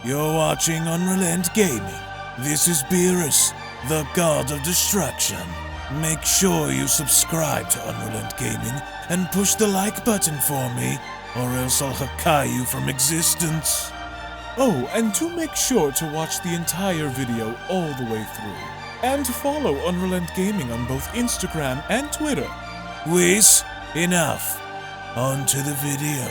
You're watching UnrealEntGaming. This is Beerus, the God of Destruction. Make sure you subscribe to UnrealEntGaming and push the like button for me, or else I'll Hakai you from existence. Oh, and do make sure to watch the entire video all the way through. And to follow UnrealEntGaming on both Instagram and Twitter. Whiz, enough. On to the video.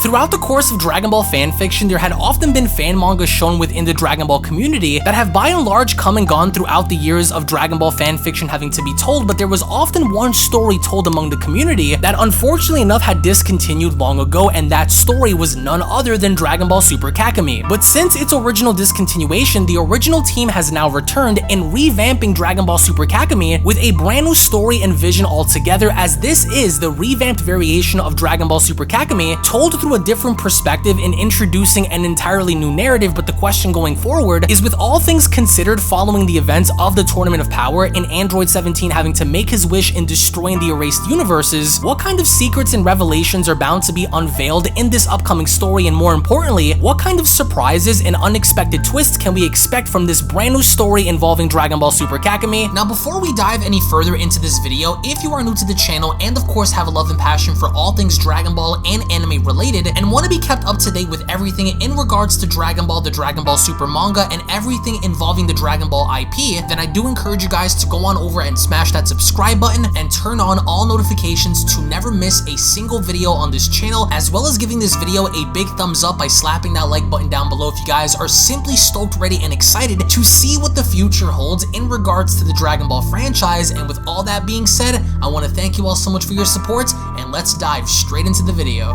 Throughout the course of Dragon Ball fanfiction, there had often been fan mangas shown within the Dragon Ball community that have by and large come and gone throughout the years of Dragon Ball fanfiction having to be told, but there was often one story told among the community that unfortunately enough had discontinued long ago, and that story was none other than Dragon Ball Super Kakumei. But since its original discontinuation, the original team has now returned and revamping Dragon Ball Super Kakumei with a brand new story and vision altogether, as this is the revamped variation of Dragon Ball Super Kakumei told through a different perspective in introducing an entirely new narrative. But the question going forward is, with all things considered following the events of the Tournament of Power and Android 17 having to make his wish in destroying the erased universes, what kind of secrets and revelations are bound to be unveiled in this upcoming story, and more importantly, what kind of surprises and unexpected twists can we expect from this brand new story involving Dragon Ball Super Kakumei? Now, before we dive any further into this video, if you are new to the channel and of course have a love and passion for all things Dragon Ball and anime related, and want to be kept up to date with everything in regards to Dragon Ball, the Dragon Ball Super manga, and everything involving the Dragon Ball IP, then I do encourage you guys to go on over and smash that subscribe button and turn on all notifications to never miss a single video on this channel, as well as giving this video a big thumbs up by slapping that like button down below if you guys are simply stoked, ready, and excited to see what the future holds in regards to the Dragon Ball franchise. And with all that being said, I want to thank you all so much for your support, and let's dive straight into the video.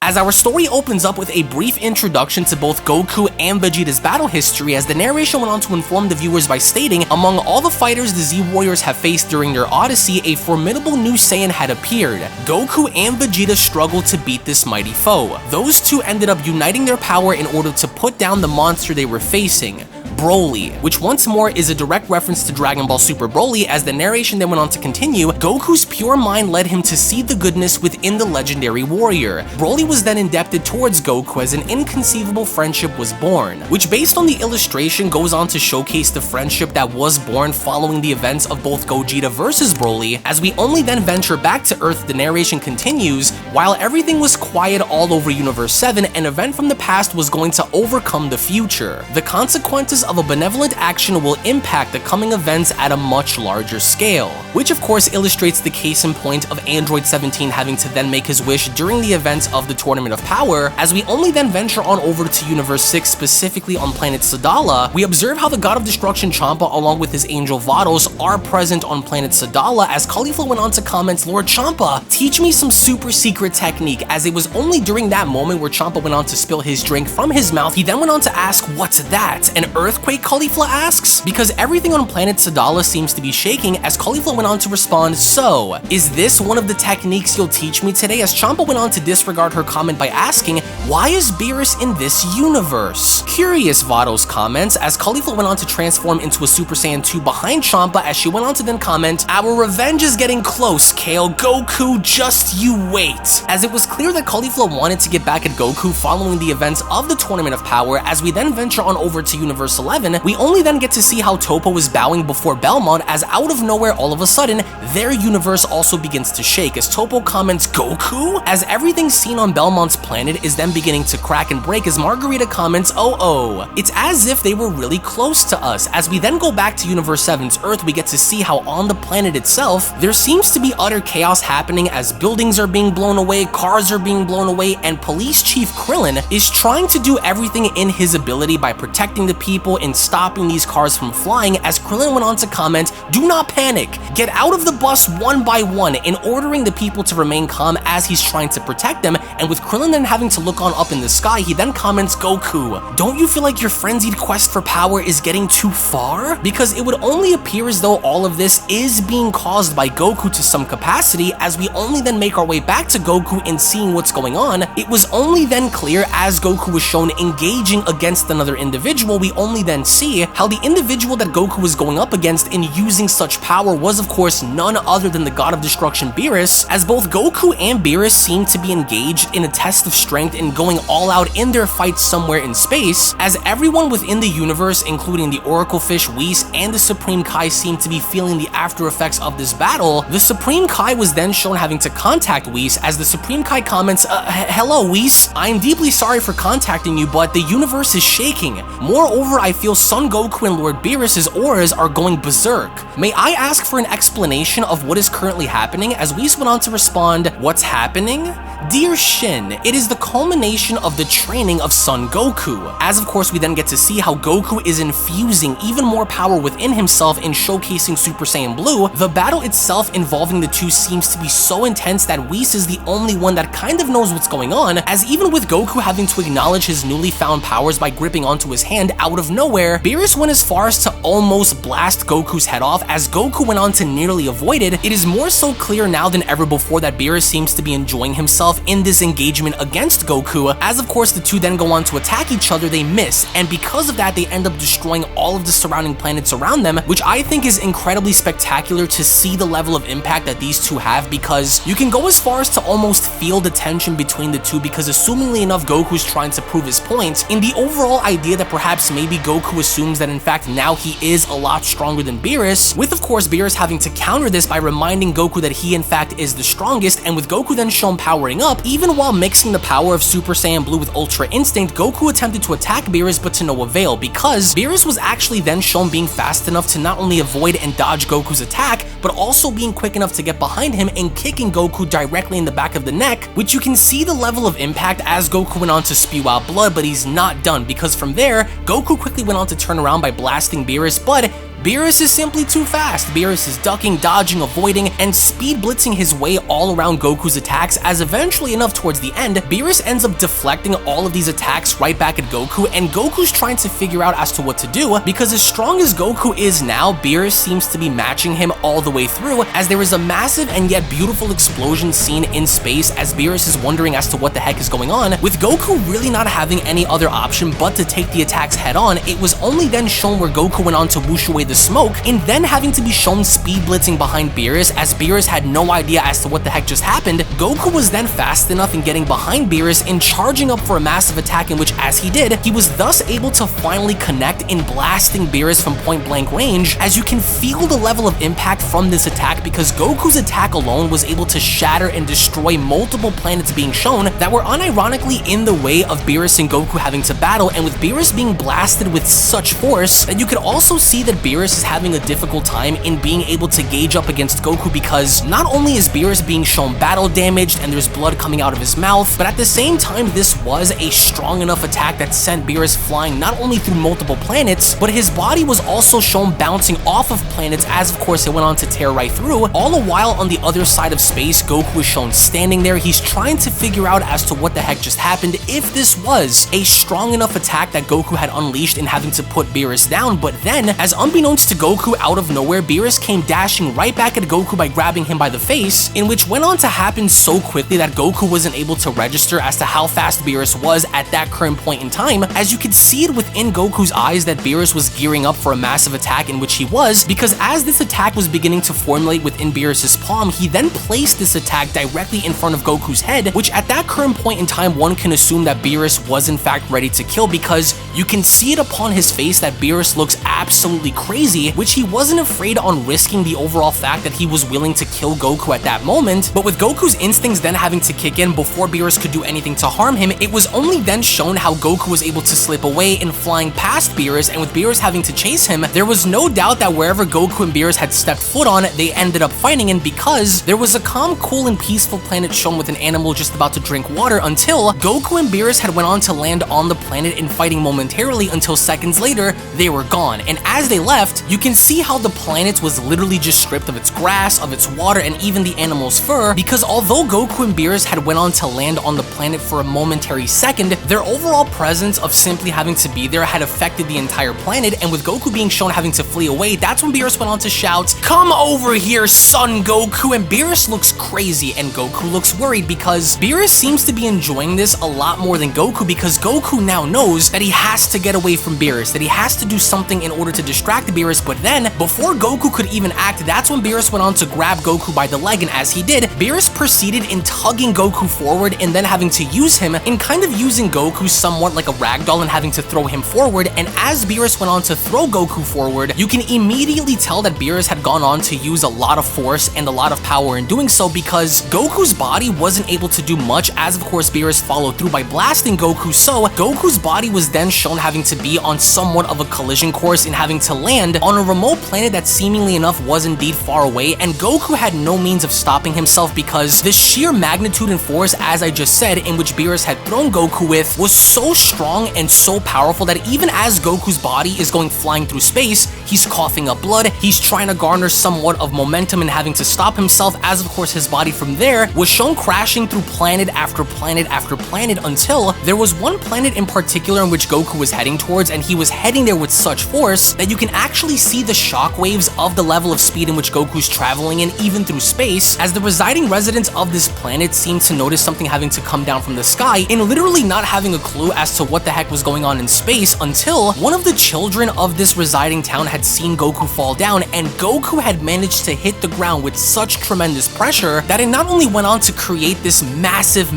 As our story opens up with a brief introduction to both Goku and Vegeta's battle history, as the narration went on to inform the viewers by stating, among all the fighters the Z-Warriors have faced during their odyssey, a formidable new Saiyan had appeared. Goku and Vegeta struggled to beat this mighty foe. Those two ended up uniting their power in order to put down the monster they were facing, Broly, which once more is a direct reference to Dragon Ball Super Broly, as the narration then went on to continue. Goku's pure mind led him to see the goodness within the legendary warrior. Broly was then indebted towards Goku as an inconceivable friendship was born, which based on the illustration goes on to showcase the friendship that was born following the events of both Gogeta versus Broly. As we only then venture back to Earth, the narration continues, while everything was quiet all over Universe 7, an event from the past was going to overcome the future. The consequences of a benevolent action will impact the coming events at a much larger scale, which of course illustrates the case in point of Android 17 having to then make his wish during the events of the Tournament of Power. As we only then venture on over to Universe 6, specifically on planet Sadala, we observe how the God of Destruction Champa along with his angel Vados are present on planet Sadala, as Caulifla went on to comment, "Lord Champa, teach me some super secret technique," as it was only during that moment where Champa went on to spill his drink from his mouth. He then went on to ask, "What's that? An earthquake?" Caulifla asks, because everything on planet Sadala seems to be shaking, as Caulifla went on to respond, "So, is this one of the techniques you'll teach me today?" As Champa went on to disregard her comment by asking, "Why is Beerus in this universe?" Curious, Vados comments, as Caulifla went on to transform into a Super Saiyan 2 behind Champa, as she went on to then comment, "Our revenge is getting close, Kale. Goku, just you wait." As it was clear that Caulifla wanted to get back at Goku following the events of the Tournament of Power. As we then venture on over to Universe 11, we only then get to see how Toppo is bowing before Belmont, as out of nowhere all of a sudden, their universe also begins to shake, as Toppo comments, "Goku?" As everything seen on Belmont's planet is then beginning to crack and break, as Margarita comments, "Oh, it's as if they were really close to us." As we then go back to Universe 7's Earth, we get to see how on the planet itself, there seems to be utter chaos happening, as buildings are being blown away, cars are being blown away, and Police Chief Krillin is trying to do everything in his ability by protecting the people, trouble in stopping these cars from flying, as Krillin went on to comment, "Do not panic, get out of the bus one by one," in ordering the people to remain calm as he's trying to protect them. And with Krillin then having to look on up in the sky, he then comments, "Goku, don't you feel like your frenzied quest for power is getting too far?" Because it would only appear as though all of this is being caused by Goku to some capacity. As we only then make our way back to Goku and seeing what's going on, it was only then clear as Goku was shown engaging against another individual, we only then see how the individual that Goku was going up against in using such power was of course none other than the God of Destruction Beerus, as both Goku and Beerus seemed to be engaged in a test of strength and going all out in their fight somewhere in space, as everyone within the universe, including the Oracle Fish, Whis, and the Supreme Kai seemed to be feeling the after effects of this battle. The Supreme Kai was then shown having to contact Whis, as the Supreme Kai comments, "Hello Whis, I'm deeply sorry for contacting you, but the universe is shaking. Moreover, I feel Son Goku and Lord Beerus's auras are going berserk. May I ask for an explanation of what is currently happening?" As Whis went on to respond, "What's happening? Dear Shin, it is the culmination of the training of Son Goku." As of course we then get to see how Goku is infusing even more power within himself in showcasing Super Saiyan Blue. The battle itself involving the two seems to be so intense that Whis is the only one that kind of knows what's going on, as even with Goku having to acknowledge his newly found powers by gripping onto his hand out of nowhere, Beerus went as far as to almost blast Goku's head off. As Goku went on to nearly avoid it, it is more so clear now than ever before that Beerus seems to be enjoying himself in this engagement against Goku. As of course the two then go on to attack each other, they miss, and because of that they end up destroying all of the surrounding planets around them, which I think is incredibly spectacular to see the level of impact that these two have, because you can go as far as to almost feel the tension between the two, because assumingly enough Goku's trying to prove his point in the overall idea that perhaps maybe Goku assumes that in fact now he is a lot stronger than Beerus, with of course Beerus having to counter this by reminding Goku that he in fact is the strongest. And with Goku then shown powering up, even while mixing the power of Super Saiyan Blue with Ultra Instinct, Goku attempted to attack Beerus but to no avail, because Beerus was actually then shown being fast enough to not only avoid and dodge Goku's attack, but also being quick enough to get behind him and kicking Goku directly in the back of the neck, which you can see the level of impact as Goku went on to spew out blood. But he's not done, because from there Goku quickly went on to turn around by blasting Beerus, but Beerus is simply too fast. Beerus is ducking, dodging, avoiding, and speed blitzing his way all around Goku's attacks, as eventually enough towards the end, Beerus ends up deflecting all of these attacks right back at Goku, and Goku's trying to figure out as to what to do, because as strong as Goku is now, Beerus seems to be matching him all the way through, as there is a massive and yet beautiful explosion scene in space as Beerus is wondering as to what the heck is going on, with Goku really not having any other option but to take the attacks head on. It was only then shown where Goku went on to whoosh away the smoke, and then having to be shown speed blitzing behind Beerus, as Beerus had no idea as to what the heck just happened. Goku was then fast enough in getting behind Beerus and charging up for a massive attack, in which as he did, he was thus able to finally connect in blasting Beerus from point blank range. As you can feel the level of impact from this attack, because Goku's attack alone was able to shatter and destroy multiple planets being shown that were unironically in the way of Beerus and Goku having to battle, and with Beerus being blasted with such force that you could also see that Beerus is having a difficult time in being able to gauge up against Goku, because not only is Beerus being shown battle damaged and there's blood coming out of his mouth, but at the same time this was a strong enough attack that sent Beerus flying not only through multiple planets, but his body was also shown bouncing off of planets, as of course it went on to tear right through. All the while on the other side of space, Goku is shown standing there. He's trying to figure out as to what the heck just happened, if this was a strong enough attack that Goku had unleashed in having to put Beerus down. But then, as unbeknownst to Goku, out of nowhere, Beerus came dashing right back at Goku by grabbing him by the face, in which went on to happen so quickly that Goku wasn't able to register as to how fast Beerus was at that current point in time, as you could see it within Goku's eyes that Beerus was gearing up for a massive attack, in which he was, because as this attack was beginning to formulate within Beerus's palm, he then placed this attack directly in front of Goku's head, which at that current point in time one can assume that Beerus was in fact ready to kill, because you can see it upon his face that Beerus looks absolutely crazy crazy, which he wasn't afraid on risking the overall fact that he was willing to kill Goku at that moment. But with Goku's instincts then having to kick in before Beerus could do anything to harm him, it was only then shown how Goku was able to slip away and flying past Beerus, and with Beerus having to chase him, there was no doubt that wherever Goku and Beerus had stepped foot on, they ended up fighting in, because there was a calm, cool, and peaceful planet shown with an animal just about to drink water until Goku and Beerus had went on to land on the planet and fighting momentarily until seconds later, they were gone. And as they left, you can see how the planet was literally just stripped of its grass, of its water, and even the animal's fur, because although Goku and Beerus had went on to land on the planet for a momentary second, their overall presence of simply having to be there had affected the entire planet, and with Goku being shown having to flee away, that's when Beerus went on to shout, "Come over here, son Goku," and Beerus looks crazy, and Goku looks worried because Beerus seems to be enjoying this a lot more than Goku, because Goku now knows that he has to get away from Beerus, that he has to do something in order to distract Beerus. But then, before Goku could even act, that's when Beerus went on to grab Goku by the leg, and as he did, Beerus proceeded in tugging Goku forward and then having to use him in kind of using Goku somewhat like a ragdoll and having to throw him forward. And as Beerus went on to throw Goku forward, you can immediately tell that Beerus had gone on to use a lot of force and a lot of power in doing so, because Goku's body wasn't able to do much, as of course Beerus followed through by blasting Goku. So Goku's body was then shown having to be on somewhat of a collision course and having to land on a remote planet that seemingly enough was indeed far away, and Goku had no means of stopping himself because the sheer magnitude and force, as I just said, in which Beerus had thrown Goku with was so strong and so powerful that even as Goku's body is going flying through space, he's coughing up blood, he's trying to garner somewhat of momentum and having to stop himself, as of course his body from there was shown crashing through planet after planet after planet until there was one planet in particular in which Goku was heading towards, and he was heading there with such force that you can actually see the shockwaves of the level of speed in which Goku's traveling in, even through space, as the residing residents of this planet seemed to notice something having to come down from the sky and literally not having a clue as to what the heck was going on in space until one of the children of this residing town had seen Goku fall down, and Goku had managed to hit the ground with such tremendous pressure that it not only went on to create this massive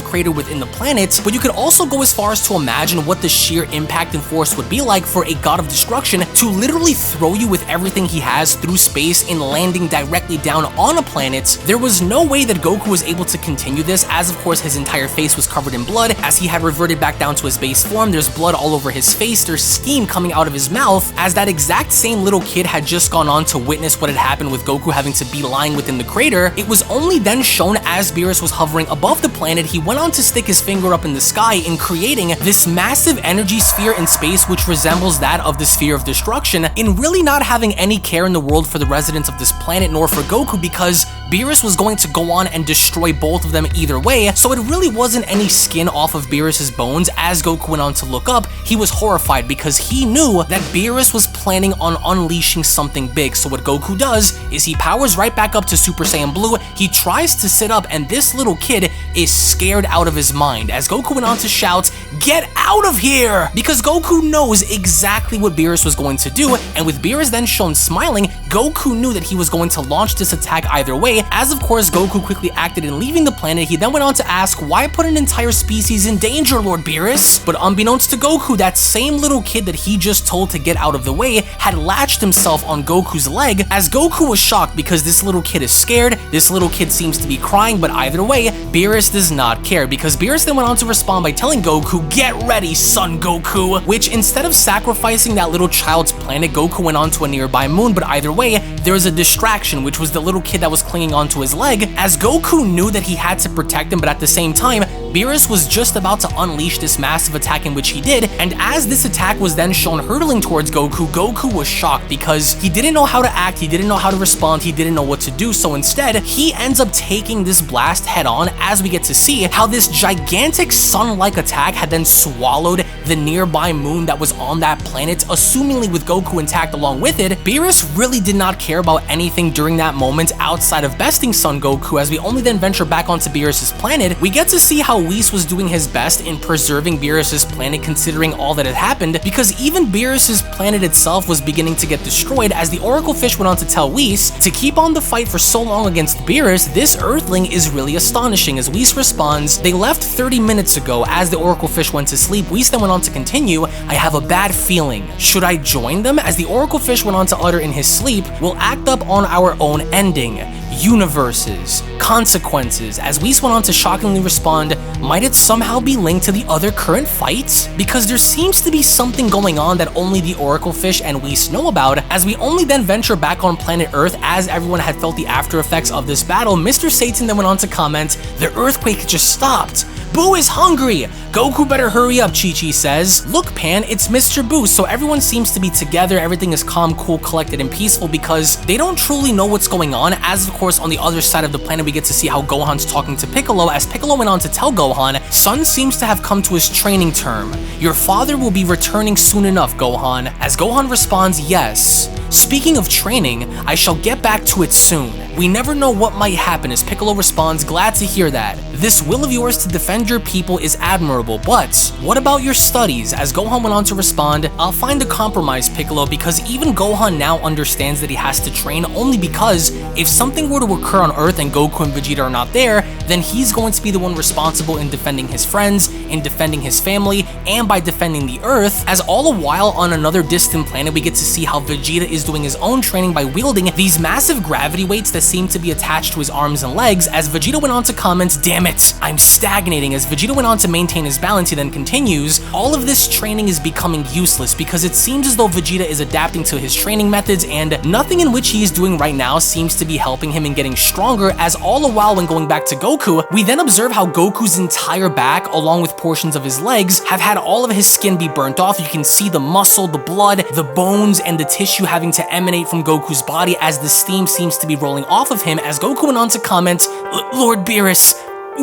crater within the planet, but you could also go as far as to imagine what the sheer impact and force would be like for a god of destruction to literally throw you with everything he has through space and landing directly down on a planet. There was no way that Goku was able to continue this, as of course his entire face was covered in blood as he had reverted back down to his base form. There's blood all over his face, there's steam coming out of his mouth, as that exact same little kid had just gone on to witness what had happened with Goku having to be lying within the crater. It was only then shown as Beerus was hovering above the planet, he went on to stick his finger up in the sky in creating this massive energy sphere in space which resembles that of the sphere of destruction, in really not having any care in the world for the residents of this planet nor for Goku, because Beerus was going to go on and destroy both of them either way, so it really wasn't any skin off of Beerus's bones. As Goku went on to look up, he was horrified because he knew that Beerus was planning on unleashing something big. So what Goku does is he powers right back up to Super Saiyan Blue, he tries to sit up, and this little kid is scared out of his mind as Goku went on to shout, "Get out of here!" because Goku knows exactly what Beerus was going to do, and with Beerus then shown smiling, Goku knew that he was going to launch this attack either way. As of course Goku quickly acted in leaving the planet, he then went on to ask, "Why put an entire species in danger, Lord Beerus?" But unbeknownst to Goku, that same little kid that he just told to get out of the way had latched himself on Goku's leg, as Goku was shocked because this little kid is scared, this little kid seems to be crying, but either way, Beerus does not care, because Beerus then went on to respond by telling Goku, "Get ready, son Goku," which instead of sacrificing that little child's planet, Goku went on to a nearby moon. But either way, there was a distraction, which was the little kid that was clinging onto his leg, as Goku knew that he had to protect him, but at the same time, Beerus was just about to unleash this massive attack, in which he did, and as this attack was then shown hurtling towards Goku, Goku was shocked because he didn't know how to act, he didn't know how to respond, he didn't know what to do, so instead, he ends up taking this blast head on, as we get to see how this gigantic sun-like attack had then swallowed the nearby moon that was on that planet, assumingly with Goku intact along with it. Beerus really did not care about anything during that moment outside of besting Son Goku. As we only then venture back onto Beerus's planet, we get to see how Whis was doing his best in preserving Beerus's planet considering all that had happened, because even Beerus's planet itself was beginning to get destroyed, as the Oracle Fish went on to tell Whis to keep on the fight for so long against Beerus. This Earthling is really astonishing. As Whis responds, "They left 30 minutes ago." As the Oracle Fish went to sleep, Whis then went on to continue, I have a bad feeling. Should I join them? As the Oracle Fish went on to utter in his sleep, we'll act up on our own ending. Universes, consequences. As Whis went on to shockingly respond, might it somehow be linked to the other current fights? Because there seems to be something going on that only the Oracle Fish and Whis know about. As we only then venture back on planet Earth as everyone had felt the after effects of this battle, Mr. Satan then went on to comment, the earthquake just stopped. Boo is hungry! Goku better hurry up, Chi-Chi says. Look, Pan, it's Mr. Boo, so everyone seems to be together, everything is calm, cool, collected, and peaceful because they don't truly know what's going on, as of course on the other side of the planet we get to see how Gohan's talking to Piccolo, as Piccolo went on to tell Gohan, Son seems to have come to his training term. Your father will be returning soon enough, Gohan. As Gohan responds, yes. Speaking of training, I shall get back to it soon. We never know what might happen, as Piccolo responds, glad to hear that. This will of yours to defend your people is admirable, but what about your studies? As Gohan went on to respond, I'll find a compromise, Piccolo, because even Gohan now understands that he has to train only because if something were to occur on Earth and Goku and Vegeta are not there, then he's going to be the one responsible in defending his friends, in defending his family, and by defending the Earth, as all the while on another distant planet we get to see how Vegeta is doing his own training by wielding these massive gravity weights that seem to be attached to his arms and legs. As Vegeta went on to comment, damn it, I'm stagnating. As Vegeta went on to maintain his balance, he then continues, all of this training is becoming useless because it seems as though Vegeta is adapting to his training methods and nothing in which he is doing right now seems to be helping him in getting stronger, as all the while when going back to Goku, we then observe how Goku's entire back, along with portions of his legs, have had all of his skin be burnt off. You can see the muscle, the blood, the bones, and the tissue having to emanate from Goku's body as the steam seems to be rolling off of him. As Goku went on to comment, Lord Beerus,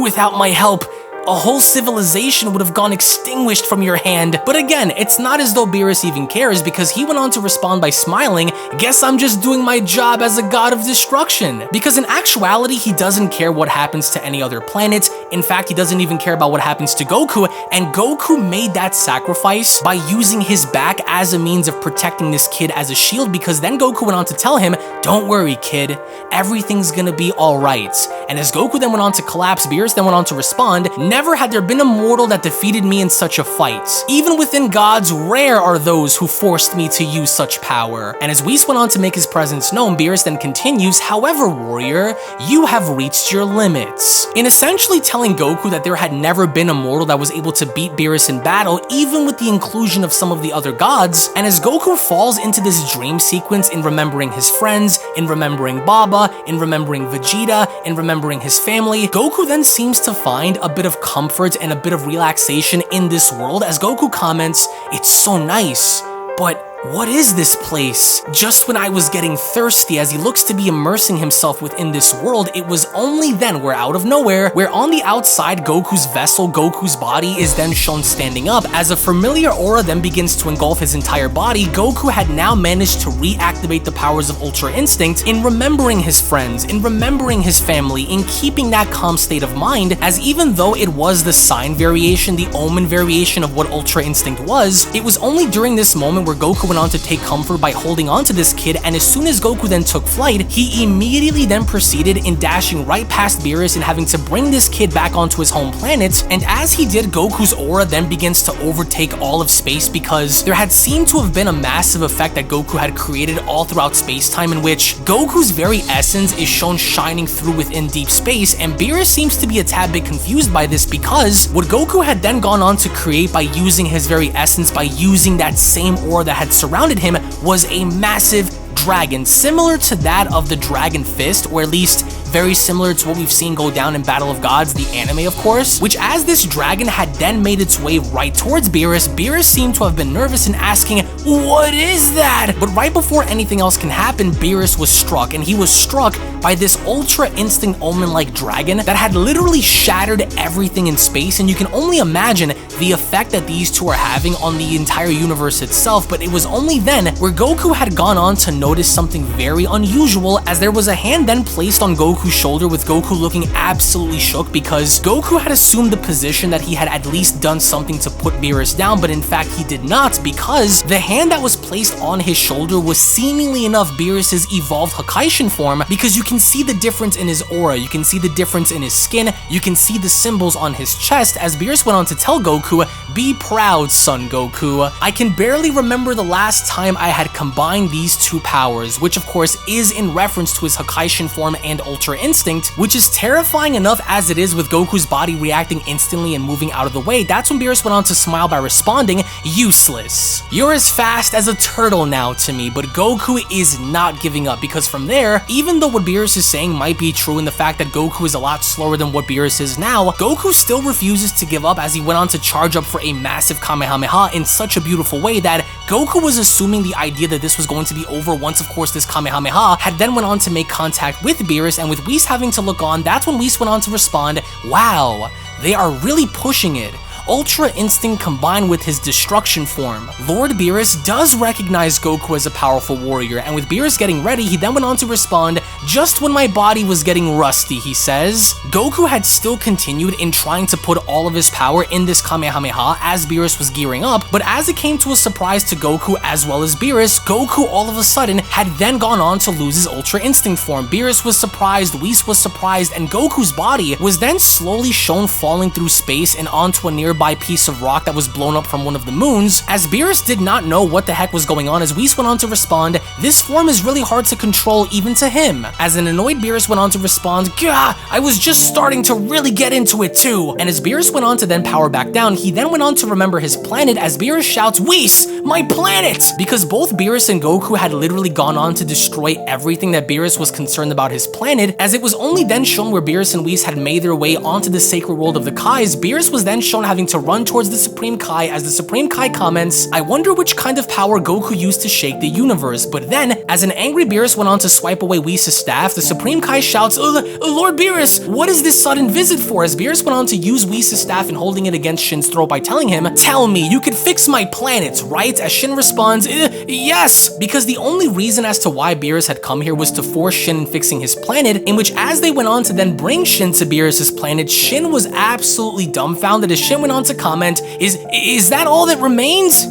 without my help, a whole civilization would have gone extinguished from your hand. But again, it's not as though Beerus even cares because he went on to respond by smiling, guess I'm just doing my job as a god of destruction. Because in actuality, he doesn't care what happens to any other planet. In fact, he doesn't even care about what happens to Goku, and Goku made that sacrifice by using his back as a means of protecting this kid as a shield, because then Goku went on to tell him, don't worry, kid, everything's gonna be alright. And as Goku then went on to collapse, Beerus then went on to respond, never had there been a mortal that defeated me in such a fight. Even within gods, rare are those who forced me to use such power. And as Whis went on to make his presence known, Beerus then continues, however, warrior, you have reached your limits. In essentially telling Goku that there had never been a mortal that was able to beat Beerus in battle, even with the inclusion of some of the other gods. And as Goku falls into this dream sequence in remembering his friends, in remembering Baba, in remembering Vegeta, in remembering his family, Goku then seems to find a bit of comfort and a bit of relaxation in this world, as Goku comments, it's so nice, but what is this place? Just when I was getting thirsty, as he looks to be immersing himself within this world, it was only then where out of nowhere, where on the outside Goku's vessel, Goku's body, is then shown standing up. As a familiar aura then begins to engulf his entire body, Goku had now managed to reactivate the powers of Ultra Instinct in remembering his friends, in remembering his family, in keeping that calm state of mind, as even though it was the sign variation, the omen variation of what Ultra Instinct was, it was only during this moment where Goku went on to take comfort by holding on to this kid, and as soon as Goku then took flight, he immediately then proceeded in dashing right past Beerus and having to bring this kid back onto his home planet. And as he did, Goku's aura then begins to overtake all of space, because there had seemed to have been a massive effect that Goku had created all throughout space-time, in which Goku's very essence is shown shining through within deep space, and Beerus seems to be a tad bit confused by this, because what Goku had then gone on to create by using his very essence, by using that same aura that had surrounded him, was a massive dragon, similar to that of the Dragon Fist, or at least very similar to what we've seen go down in Battle of Gods, the anime of course, which as this dragon had then made its way right towards Beerus, Beerus seemed to have been nervous and asking, what is that? But right before anything else can happen, Beerus was struck, and he was struck by this Ultra Instinct Omen-like dragon that had literally shattered everything in space, and you can only imagine the effect that these two are having on the entire universe itself. But it was only then where Goku had gone on to notice something very unusual, as there was a hand then placed on Goku Goku's shoulder, with Goku looking absolutely shook because Goku had assumed the position that he had at least done something to put Beerus down, but in fact he did not, because the hand that was placed on his shoulder was seemingly enough Beerus's evolved Hakaishin form, because you can see the difference in his aura, you can see the difference in his skin, you can see the symbols on his chest, as Beerus went on to tell Goku, "Be proud, son Goku. I can barely remember the last time I had combined these two powers," which of course is in reference to his Hakaishin form and Ultra Instinct, which is terrifying enough as it is, with Goku's body reacting instantly and moving out of the way. That's when Beerus went on to smile by responding, "Useless. You're as fast as a turtle now to me," but Goku is not giving up, because from there, even though what Beerus is saying might be true in the fact that Goku is a lot slower than what Beerus is now, Goku still refuses to give up, as he went on to charge up for a massive Kamehameha in such a beautiful way that Goku was assuming the idea that this was going to be over once, of course, this Kamehameha had then went on to make contact with Beerus, and with Whis having to look on, that's when Whis went on to respond, "Wow, they are really pushing it. Ultra Instinct combined with his destruction form." Lord Beerus does recognize Goku as a powerful warrior, and with Beerus getting ready, he then went on to respond, "Just when my body was getting rusty," he says. Goku had still continued in trying to put all of his power in this Kamehameha as Beerus was gearing up, but as it came to a surprise to Goku as well as Beerus, Goku all of a sudden had then gone on to lose his Ultra Instinct form. Beerus was surprised, Whis was surprised, and Goku's body was then slowly shown falling through space and onto a nearby piece of rock that was blown up from one of the moons, as Beerus did not know what the heck was going on, as Whis went on to respond, "This form is really hard to control even to him," as an annoyed Beerus went on to respond, "Gah, I was just starting to really get into it too," and as Beerus went on to then power back down, he then went on to remember his planet, as Beerus shouts, "Whis, my planet!" because both Beerus and Goku had literally gone on to destroy everything that Beerus was concerned about his planet, as it was only then shown where Beerus and Whis had made their way onto the sacred world of the Kais. Beerus was then shown having to run towards the Supreme Kai, as the Supreme Kai comments, "I wonder which kind of power Goku used to shake the universe," but then, as an angry Beerus went on to swipe away Whis' staff, the Supreme Kai shouts, "Lord Beerus, what is this sudden visit for?" as Beerus went on to use Whis' staff and holding it against Shin's throat by telling him, "Tell me, you could fix my planet, right?" as Shin responds, "Yes," because the only reason as to why Beerus had come here was to force Shin in fixing his planet, in which as they went on to then bring Shin to Beerus' planet, Shin was absolutely dumbfounded, as Shin went on to comment, Is that all that remains?"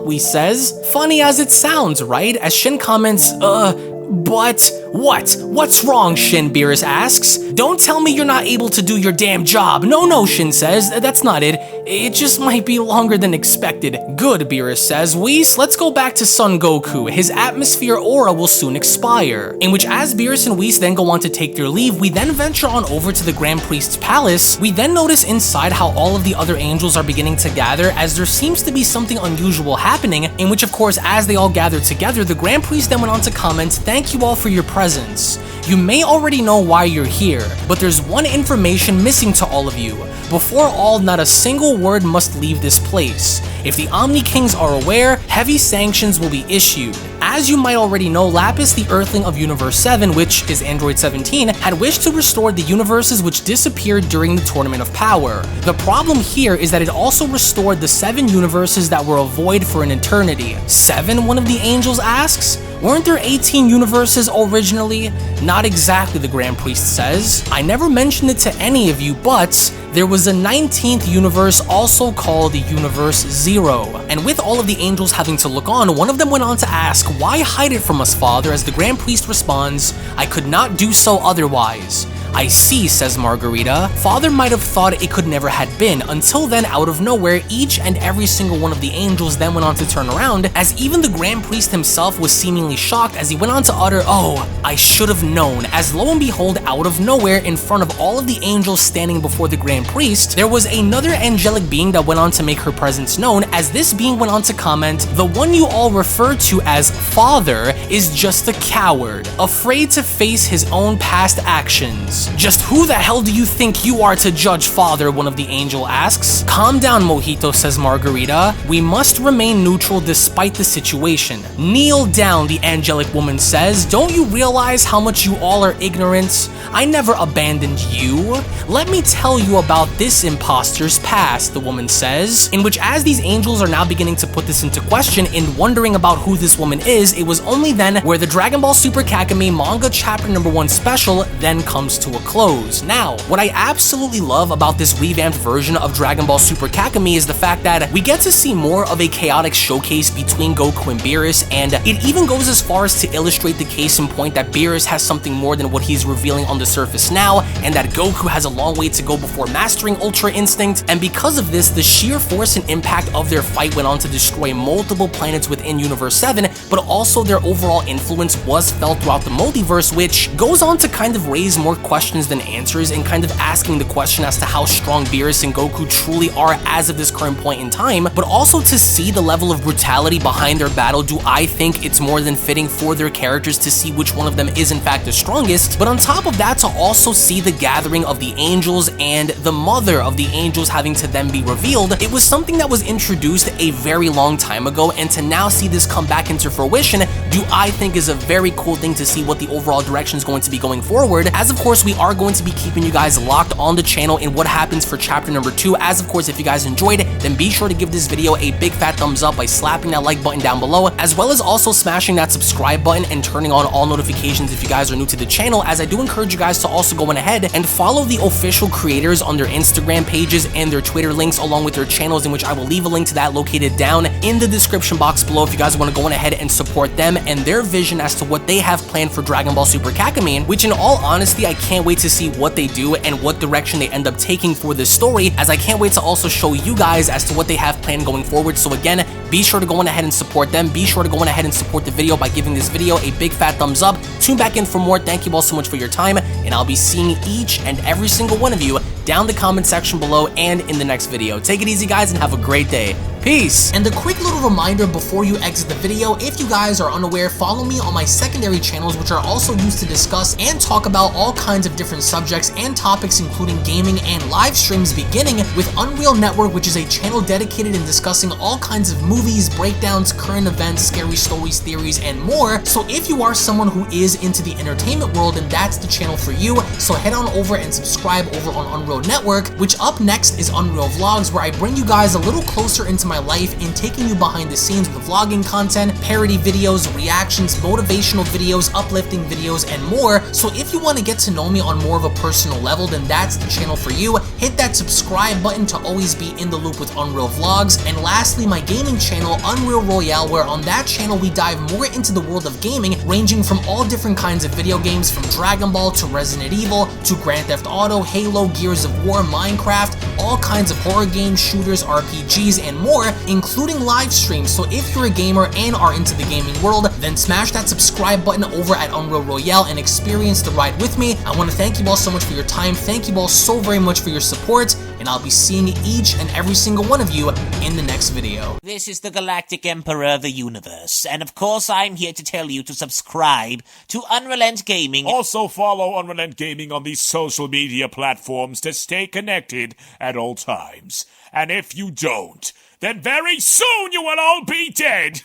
Whis says. Funny as it sounds, right? As Shin comments, "But what's wrong, Shin?" Beerus asks. "Don't tell me you're not able to do your damn job." No, Shin says, "That's not it. It just might be longer than expected." "Good," Beerus says. "Whis, let's go back to Son Goku. His atmosphere aura will soon expire." In which as Beerus and Whis then go on to take their leave, we then venture on over to the Grand Priest's palace. We then notice inside how all of the other angels are beginning to gather, as there seems to be something unusual happening, in which of course as they all gather together, the Grand Priest then went on to comment, "Thank you all for your presence. You may already know why you're here, but there's one information missing to all of you. Before all, not a single word must leave this place. If the Omni Kings are aware, heavy sanctions will be issued. As you might already know, Lapis, the Earthling of Universe 7, which is Android 17, had wished to restore the universes which disappeared during the Tournament of Power. The problem here is that it also restored the 7 universes that were a void for an eternity." 7, one of the angels asks? "Weren't there 18 universes originally?" "Not exactly," the Grand Priest says. "I never mentioned it to any of you, but there was a 19th universe also called Universe 0. And with all of the angels having to look on, one of them went on to ask, "Why hide it from us, Father?" as the Grand Priest responds, "I could not do so otherwise." "I see," says Margarita. Father might have thought it could never had been. Until then, out of nowhere, each and every single one of the angels then went on to turn around, as even the Grand Priest himself was seemingly shocked, as he went on to utter, "Oh, I should have known," as lo and behold, out of nowhere, in front of all of the angels standing before the Grand Priest, there was another angelic being that went on to make her presence known, as this being went on to comment, "The one you all refer to as Father is just a coward, afraid to face his own past actions." angels. Just who the hell do you think you are to judge, father? One of the angel asks. Calm down, Mojito, says Margarita. We must remain neutral despite the situation. Kneel down, the angelic woman says. Don't you realize how much you all are ignorant? I never abandoned you. Let me tell you about this imposter's past, the woman says. In which, as these angels are now beginning to put this into question and wondering about who this woman is, it was only then where the Dragon Ball Super Kakumei manga chapter number 1 special then comes to a close. Now, what I absolutely love about this revamped version of Dragon Ball Super Kakumei is the fact that we get to see more of a chaotic showcase between Goku and Beerus, and it even goes as far as to illustrate the case in point that Beerus has something more than what he's revealing on the surface now, and that Goku has a long way to go before mastering Ultra Instinct. And because of this, the sheer force and impact of their fight went on to destroy multiple planets within Universe 7, but also their overall influence was felt throughout the multiverse, which goes on to kind of raise more questions than answers, and kind of asking the question as to how strong Beerus and Goku truly are as of this current point in time. But also to see the level of brutality behind their battle, do I think it's more than fitting for their characters to see which one of them is in fact the strongest. But on top of that, to also see the gathering of the angels and the mother of the angels having to then be revealed, it was something that was introduced a very long time ago, and to now see this come back into fruition, do I think is a very cool thing to see what the overall direction is going to be going forward. As of course, we are going to be keeping you guys locked on the channel in what happens for chapter number 2. As of course, if you guys enjoyed it, then be sure to give this video a big fat thumbs up by slapping that like button down below, as well as also smashing that subscribe button and turning on all notifications if you guys are new to the channel, as I do encourage you guys to also go on ahead and follow the official creators on their Instagram pages and their Twitter links, along with their channels, in which I will leave a link to that located down in the description box below if you guys want to go on ahead and support them and their vision as to what they have planned for Dragon Ball Super Kakumei, which in all honesty, I can't wait to see what they do and what direction they end up taking for this story, as I can't wait to also show you guys as to what they have planned going forward. So again, be sure to go on ahead and support them. Be sure to go on ahead and support the video by giving this video a big fat thumbs up. Tune back in for more. Thank you all so much for your time, and I'll be seeing each and every single one of you down the comment section below and in the next video. Take it easy, guys, and have a great day. Peace! And a quick little reminder before you exit the video, if you guys are unaware, follow me on my secondary channels, which are also used to discuss and talk about all kinds of different subjects and topics, including gaming and live streams, beginning with Unreal Network, which is a channel dedicated in discussing all kinds of movies, breakdowns, current events, scary stories, theories, and more. So if you are someone who is into the entertainment world, then that's the channel for you. So head on over and subscribe over on Unreal Network, which up next is Unreal Vlogs, where I bring you guys a little closer into my life in taking you behind the scenes with vlogging content, parody videos, reactions, motivational videos, uplifting videos, and more. So if you want to get to know me on more of a personal level, then that's the channel for you. Hit that subscribe button to always be in the loop with Unreal Vlogs. And lastly, my gaming channel, Unreal Royale, where on that channel we dive more into the world of gaming, ranging from all different kinds of video games, from Dragon Ball to Resident Evil to Grand Theft Auto, Halo, Gears of War, Minecraft, all kinds of horror games, shooters, RPGs, and more, including live streams. So if you're a gamer and are into the gaming world, then smash that subscribe button over at Unreal Royale and experience the ride with me. I want to thank you all so much for your time. Thank you all so very much for your support, and I'll be seeing each and every single one of you in the next video. This is the Galactic Emperor of the Universe, and of course I'm here to tell you to subscribe to UnrealEntGaming. Also follow UnrealEntGaming on these social media platforms to stay connected at all times. And if you don't, then very soon you will all be dead!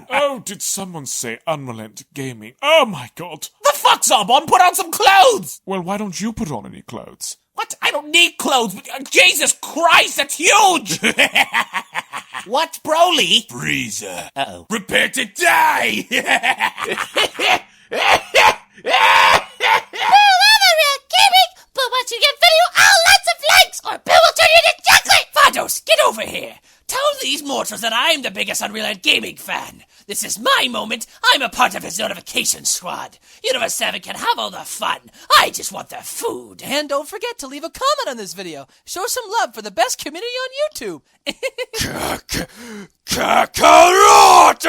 Oh, did someone say UnrealEntGaming? Oh my god. The fuck's up? Put on some clothes! Well, why don't you put on any clothes? What? I don't need clothes, but Jesus Christ, that's huge! What, Broly? Frieza. Uh-oh. Prepare to die! But once you get video, lots of likes, or Bill will turn you into chocolate! Vados, get over here! Tell these mortals that I'm the biggest UnrealEntGaming fan. This is my moment. I'm a part of his notification squad. Universe 7 can have all the fun. I just want the food. And don't forget to leave a comment on this video. Show some love for the best community on YouTube. Kakarot!